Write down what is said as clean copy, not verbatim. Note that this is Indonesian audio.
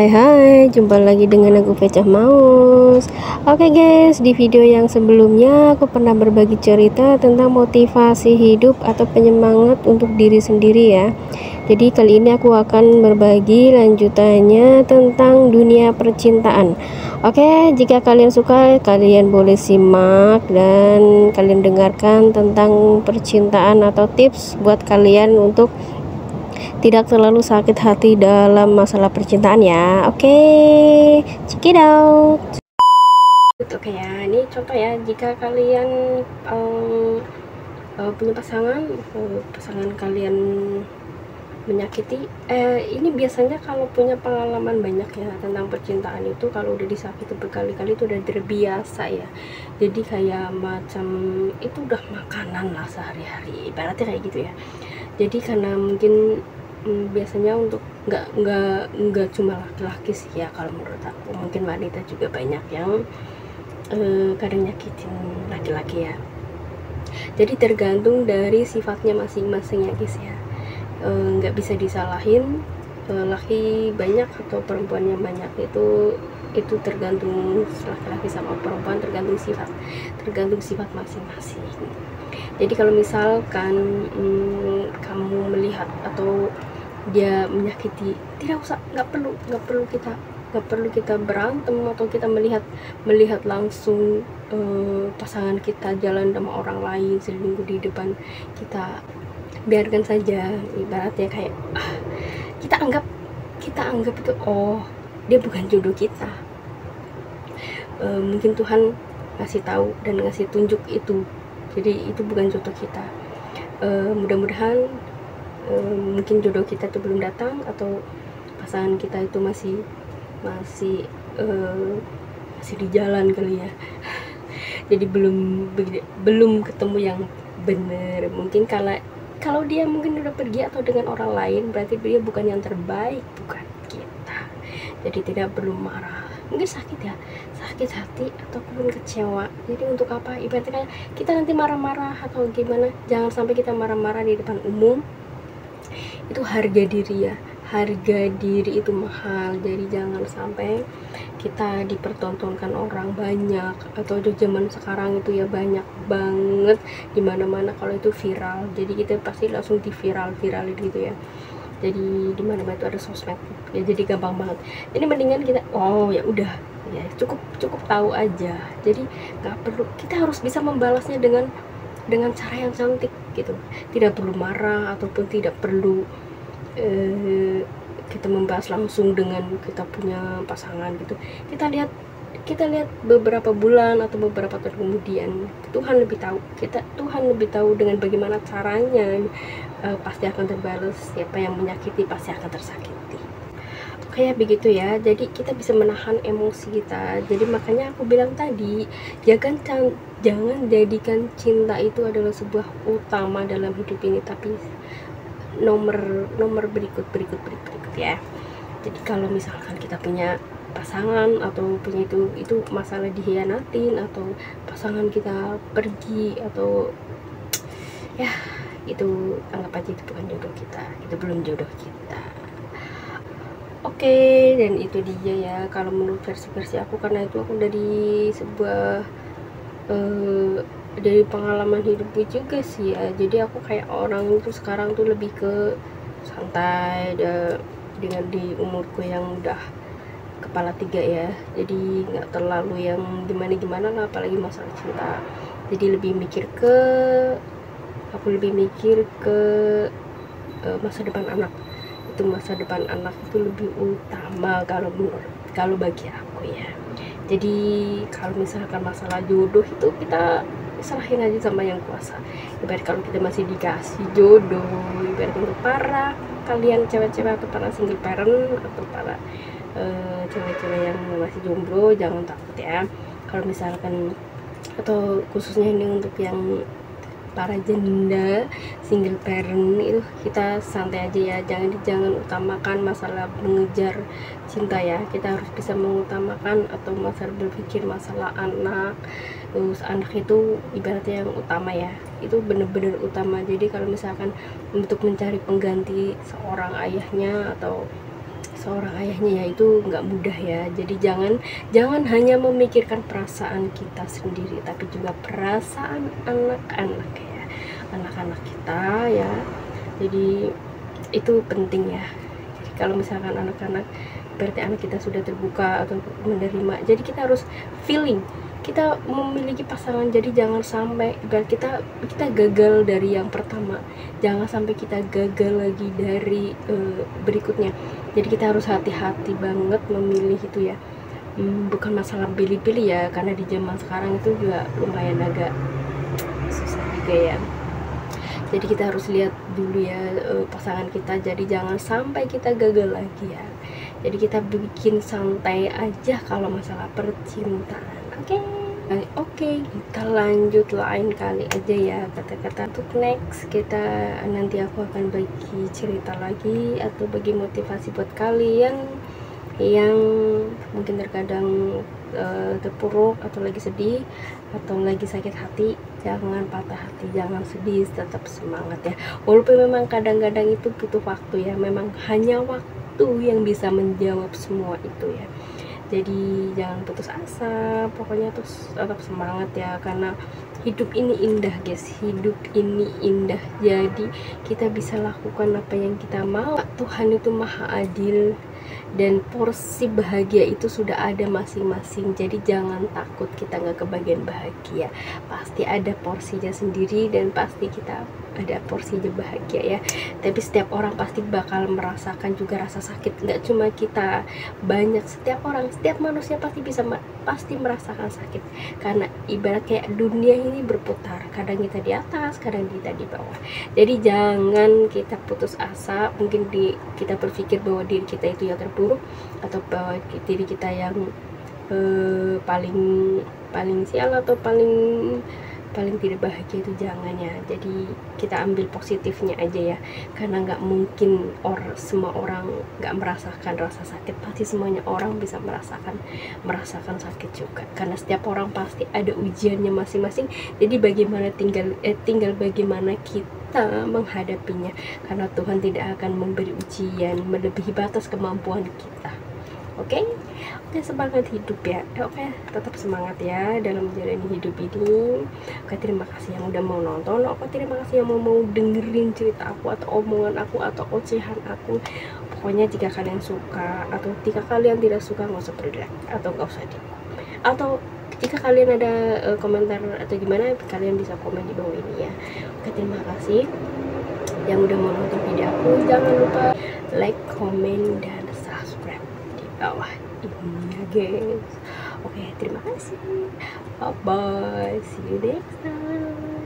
Hai, jumpa lagi dengan aku Pecah Maus. Oke guys, di video yang sebelumnya aku pernah berbagi cerita tentang motivasi hidup atau penyemangat untuk diri sendiri ya. Jadi kali ini aku akan berbagi lanjutannya tentang dunia percintaan. Oke, jika kalian suka, kalian boleh simak dan kalian dengarkan tentang percintaan atau tips buat kalian untuk tidak terlalu sakit hati dalam masalah percintaan ya. Oke, check it out. Oke ya, ini contoh ya, jika kalian punya pasangan kalian menyakiti, ini biasanya kalau punya pengalaman banyak ya tentang percintaan itu, kalau udah disakiti berkali-kali itu udah terbiasa ya. Jadi kayak macam itu udah makanan lah sehari-hari, ibaratnya kayak gitu ya. Jadi karena mungkin biasanya untuk nggak cuma laki-laki sih ya, kalau menurut aku mungkin wanita juga banyak yang kadang nyakitin laki-laki ya. Jadi tergantung dari sifatnya masing-masing ya guys ya, nggak bisa disalahin laki banyak atau perempuan yang banyak, itu tergantung laki-laki sama perempuan, tergantung sifat masing-masing. Jadi kalau misalkan kamu melihat atau dia menyakiti, nggak perlu kita berantem atau kita melihat langsung pasangan kita jalan sama orang lain, selingkuh di depan kita. Biarkan saja, ibaratnya kayak kita anggap itu, oh dia bukan jodoh kita. Mungkin Tuhan ngasih tahu dan ngasih tunjuk itu, jadi itu bukan jodoh kita. Mudah-mudahan mungkin jodoh kita itu belum datang, atau pasangan kita itu masih di jalan kali ya. Jadi belum ketemu yang benar. Mungkin kalau dia mungkin udah pergi atau dengan orang lain, berarti dia bukan yang terbaik, bukan kita. Jadi tidak perlu marah. Mungkin sakit hati ataupun kecewa. Jadi untuk apa? Ibaratnya kayak kita nanti marah-marah atau gimana, jangan sampai kita marah-marah di depan umum. Itu harga diri itu mahal. Jadi jangan sampai kita dipertontonkan orang banyak, atau di zaman sekarang itu ya banyak banget dimana-mana kalau itu viral, jadi kita pasti langsung viralin gitu ya. Jadi dimana-mana itu ada sosmed ya, jadi gampang banget. Jadi mendingan kita, oh ya udah ya, cukup tahu aja. Jadi nggak perlu, kita harus bisa membalasnya dengan cara yang cantik gitu. Tidak perlu marah, ataupun tidak perlu kita membahas langsung dengan kita punya pasangan gitu. Kita lihat beberapa bulan atau beberapa tahun kemudian, Tuhan lebih tahu dengan bagaimana caranya. Pasti akan terbalas. Siapa yang menyakiti pasti akan tersakiti. Kayak begitu ya. Jadi kita bisa menahan emosi kita. Jadi makanya aku bilang tadi, jangan jadikan cinta itu adalah sebuah utama dalam hidup ini, tapi nomor berikut ya. Jadi kalau misalkan kita punya pasangan atau punya itu masalah dihianatin, atau pasangan kita pergi, atau ya itu anggap aja itu bukan jodoh kita, itu belum jodoh kita. Oke, dan itu dia ya kalau menurut versi aku, karena itu aku dari sebuah dari pengalaman hidupku juga sih ya. Jadi aku kayak orang itu sekarang tuh lebih ke santai dengan di umurku yang udah kepala 3 ya. Jadi nggak terlalu yang gimana lah, apalagi masalah cinta. Jadi aku lebih mikir ke masa depan anak. Itu masa depan anak itu lebih utama kalau bagi aku. aku ya. Jadi kalau misalkan masalah jodoh itu kita serahin aja sama yang kuasa. Ibarat kalau kita masih dikasih jodoh, ibarat untuk para kalian cewek-cewek atau para single parent atau para cewek-cewek yang masih jomblo, jangan takut ya. Kalau misalkan, atau khususnya ini untuk yang para janda single parent, itu kita santai aja ya, jangan utamakan masalah mengejar cinta ya. Kita harus bisa mengutamakan atau masalah berpikir masalah anak. Terus anak itu ibaratnya yang utama ya, itu bener-bener utama. Jadi kalau misalkan untuk mencari pengganti seorang ayahnya atau seorang ayahnya ya, itu nggak mudah ya. Jadi jangan hanya memikirkan perasaan kita sendiri, tapi juga perasaan anak-anak ya, anak-anak kita ya. Jadi itu penting ya. Jadi kalau misalkan anak-anak, berarti anak kita sudah terbuka atau menerima, jadi kita harus feeling kita memiliki pasangan. Jadi jangan sampai kita gagal dari yang pertama, jangan sampai kita gagal lagi dari berikutnya. Jadi kita harus hati-hati banget memilih itu ya. Bukan masalah pilih-pilih ya, karena di zaman sekarang itu juga lumayan agak susah juga ya. Jadi kita harus lihat dulu ya pasangan kita, jadi jangan sampai kita gagal lagi ya. Jadi kita bikin santai aja kalau masalah percintaan. Oke, kita lanjut lain kali aja ya kata-kata. Untuk next kita nanti aku akan bagi cerita lagi atau bagi motivasi buat kalian yang mungkin terkadang terpuruk atau lagi sedih atau lagi sakit hati. Jangan patah hati, jangan sedih, tetap semangat ya. Walaupun memang kadang-kadang itu butuh waktu ya, memang hanya waktu yang bisa menjawab semua itu ya. Jadi jangan putus asa, pokoknya terus tetap semangat ya, karena hidup ini indah guys, hidup ini indah. Jadi kita bisa lakukan apa yang kita mau. Tuhan itu maha adil dan porsi bahagia itu sudah ada masing-masing. Jadi jangan takut kita nggak kebagian bahagia, pasti ada porsinya sendiri dan pasti kita ada porsinya bahagia ya. Tapi setiap orang pasti bakal merasakan juga rasa sakit, nggak cuma kita, banyak, setiap orang, setiap manusia pasti merasakan sakit, karena ibarat kayak dunia ini berputar, kadang kita di atas, kadang kita di bawah. Jadi jangan kita putus asa. Mungkin kita berpikir bahwa diri kita itu yang terburuk atau bahwa diri kita yang paling sial atau paling tidak bahagia, itu jangan ya. Jadi kita ambil positifnya aja ya, karena nggak mungkin semua orang nggak merasakan rasa sakit. Pasti semuanya orang bisa merasakan sakit juga, karena setiap orang pasti ada ujiannya masing-masing. Jadi bagaimana tinggal bagaimana kita menghadapinya, karena Tuhan tidak akan memberi ujian melebihi batas kemampuan kita. Oke, semangat hidup ya. Oke, tetap semangat ya dalam menjalani hidup ini. Oke, terima kasih yang udah mau nonton. Oke, terima kasih yang mau dengerin cerita aku atau omongan aku atau ocehan aku. Pokoknya jika kalian suka atau jika kalian tidak suka, nggak usah peduli atau nggak usah di. Atau jika kalian ada komentar atau gimana, kalian bisa komen di bawah ini ya. Oke, terima kasih yang udah mau nonton video aku. Jangan lupa like, komen, dan subscribe bawah ini ya guys. Oke, terima kasih. Bye bye, see you next time.